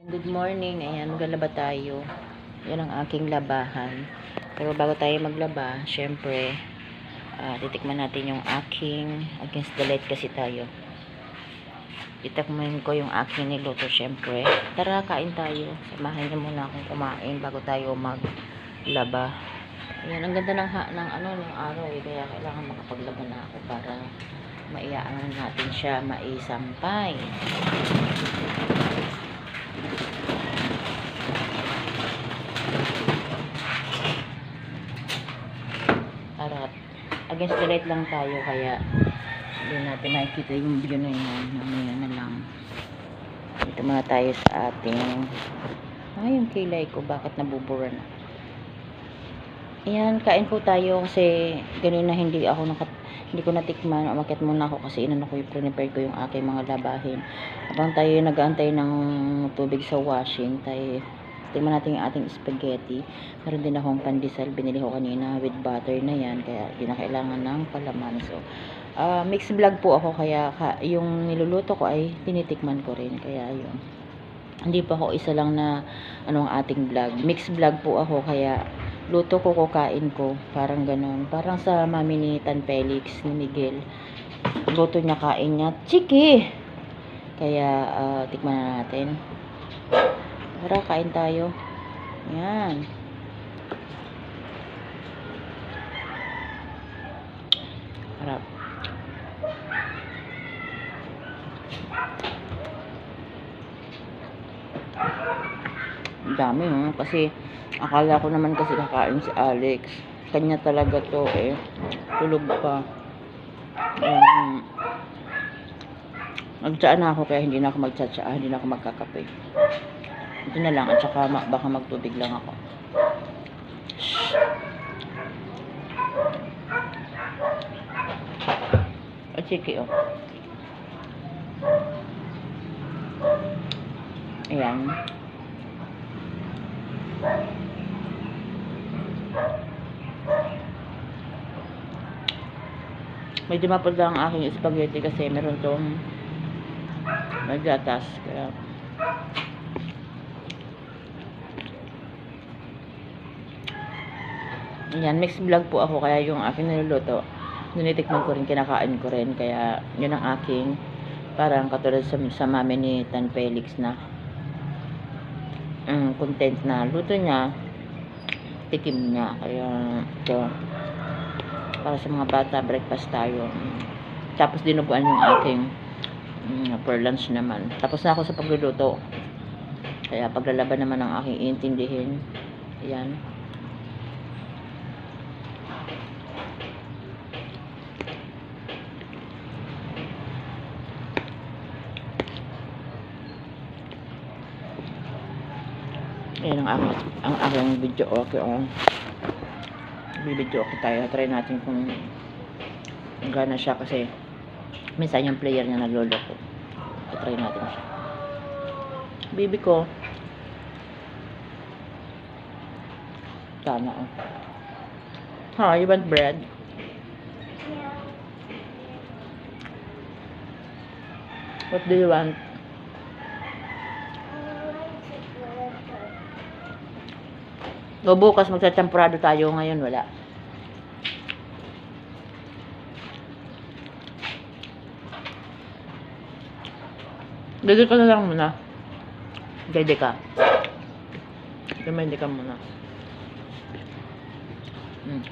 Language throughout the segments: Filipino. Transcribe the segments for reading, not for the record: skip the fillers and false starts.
Good morning. Ayan, maglalaba tayo. Yan ang aking labahan. Pero bago tayo maglaba, syempre, titikman natin yung aking against the light kasi tayo. Titikman ko yung aking niluto, syempre. Tara, kain tayo. Samahan niyo muna akong kumain bago tayo maglaba. Ayan, ang ganda ng araw eh. Kaya kailangan makapaglaba na ako para maiyaan natin siya maisampay. Harap. Against the light lang tayo kaya hindi natin makikita yung view na yun. Mamaya na lang. Dito muna tayo sa ating yung kilay ko. Bakit nabubura na? Ayan, kain po tayo kasi ganina hindi ko natikman. Umakyat muna ako kasi inano ko yung prepare ko yung aking mga labahin. Habang tayo nag-aantay ng tubig sa washing, tayo tingnan natin yung ating spaghetti. Meron din akong pandesal. Binili ko kanina with butter na yan. Kaya hindi na kailangan ng palaman. So, mixed vlog po ako. Kaya yung niluluto ko ay tinitikman ko rin. Kaya yun. Hindi pa ako isa lang na ating vlog. Mixed vlog po ako. Kaya luto ko, kukain ko. Parang ganun. Parang sa mami ni Tan Felix, ni Miguel. Luto niya, kain niya. Chiki! Kaya tikman na natin. Tara, kain tayo. Yan. Harap. Dami kasi akala ko naman kasi kakain si Alex. Kanya talaga to eh. Tulog pa. Nagtsaa na ako kaya hindi na ako magtsatsaa. Hindi na ako magkakape. Ito na lang at saka baka magtubig lang ako. At sige Ayan. Medyo mapod lang ang aking spaghetti kasi meron tong naggatas. Kaya yan, mixed vlog po ako. Kaya yung aking niluluto, ninitikman ko rin, kinakain ko rin. Kaya yun ang aking parang katulad sa mami ni Tan Felix na content na luto niya, tikim niya. Kaya ito para sa mga bata, breakfast tayo. Tapos dinuguan yung aking for lunch naman. Tapos na ako sa pagluluto. Kaya paglalaban naman ang aking iintindihin. Ayan. Ayan ang aking video. Okay, bibidyo okay tayo. Try natin kung gana siya kasi minsan yung player niya nagloloko. Try natin siya. Bibi ko. Tama you want bread? What do you want? O bukas magsachampurado tayo, ngayon wala. Dede ka na lang muna. Dede ka. Dede ka muna.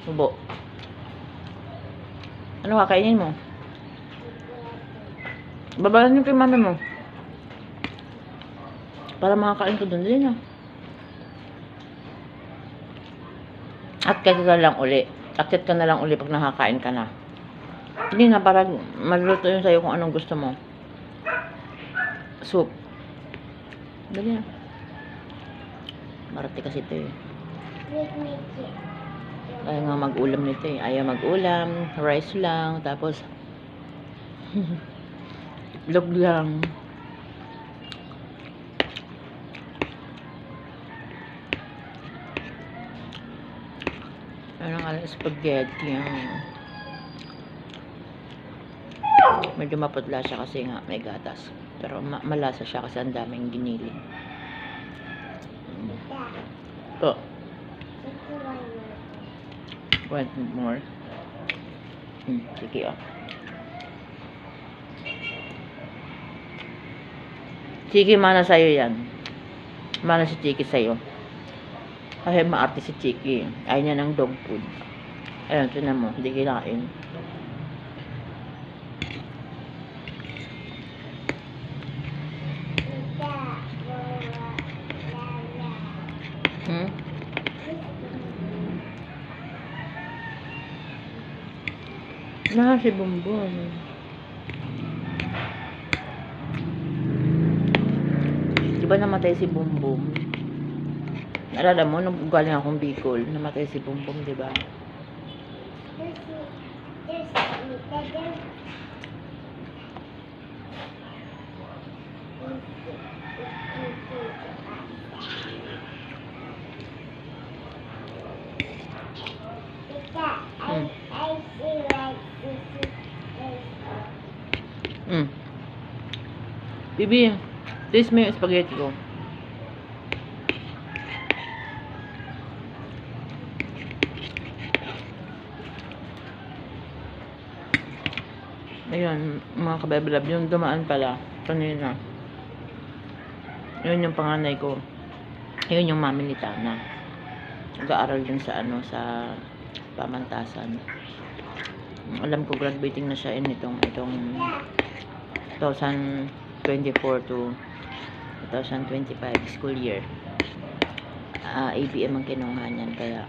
Subo. Ano kakainin mo? Babalan yung kay mami mo. Para makakain ko doon din Akyat ka na lang uli. Akyat ka na lang uli pag nakakain ka na. Hindi na, para maluluto yun sa'yo kung anong gusto mo. Soup. Dali na. Marati kasi ito eh. Ayaw nga mag-ulam nito eh. Ayaw mag-ulam. Rice lang. Tapos itlog lang. Parang spaghetti medyo maputla siya kasi nga may gatas, pero malasa siya kasi ang daming giniling. To. Want more? Sige oh. Chiki, mana sa'yo yan. Mana si Chiki sa'yo. Kasi maarte si Chiki. Ayaw niya ng dog food. Ayun, tinan mo. Hindi kinain. Si Bumbon. Di ba namatay si Bumbum? Naalala mo, nung galing akong Bicol, namatay si Bumbum, di ba? Bibi, taste mo yung spaghetti ko. Ayun, mga kabeblab, yung dumaan pala kanina. Yun yung panganay ko. Yun yung mami ni Tana. Nag-aaral din sa sa Pamantasan. Alam ko graduating na siya itong 2024 to 2025 school year. ABM ang kinuha niyan, kaya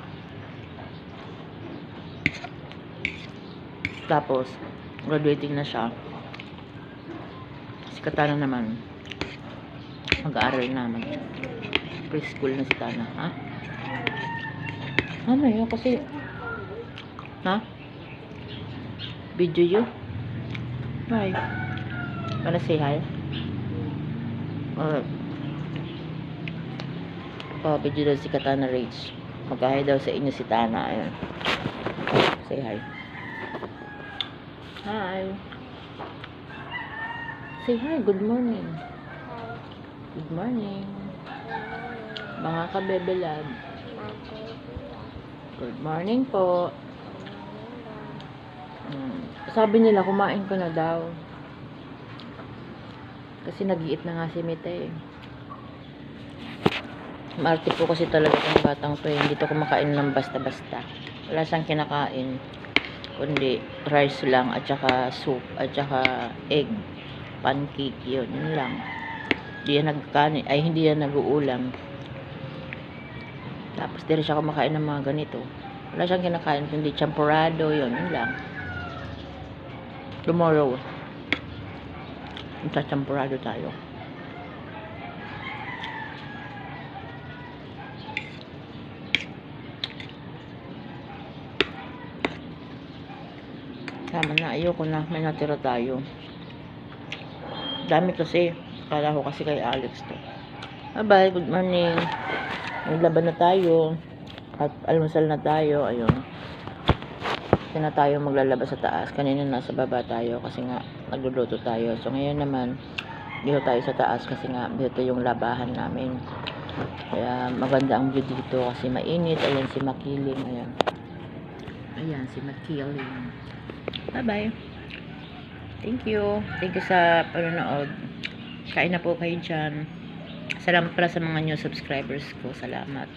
tapos graduating na siya. Si Katana naman mag-aaral na, preschool na si Tana. Ano yun? Kasi video you? Hi. Wanna say hi? Video daw si Katana Rage. Mag-hi daw sa inyo si Tana. Ayun. Say hi. Hi. Say hi. Good morning. Good morning. Mga kabebelab. Good morning po. Sabi nila kumain ko na daw. Kasi nag-iit na nga si Mita eh. Maarte po kasi talaga ng batang to eh. Hindi to kumakain ng basta-basta. Wala siyang kinakain. Kundi rice lang at saka soup at saka egg. Pancake yun. Yun lang. Hindi yan nagkanin. Ay hindi yan nag-uulam. Tapos di rin siya kumakain ng mga ganito. Wala siyang kinakain kundi champurado yun. Yun lang. Tomorrow magsachampurado tayo. Tama na, ayoko na, may natira tayo. Dami kasi, kala ko kasi kay Alex to. Bye bye, good morning. Naglaban na tayo at almusal na tayo. Ayun, na tayo maglalaba sa taas. Kanina nasa baba tayo kasi nga nagluluto tayo. So ngayon naman dito tayo sa taas kasi nga dito yung labahan namin. Kaya maganda ang view dito kasi mainit. Ayan si Makiling. Ayan si Makiling. Bye bye. Thank you. Thank you sa panonood. Kain na po kayo dyan. Salamat pala sa mga new subscribers ko. Salamat.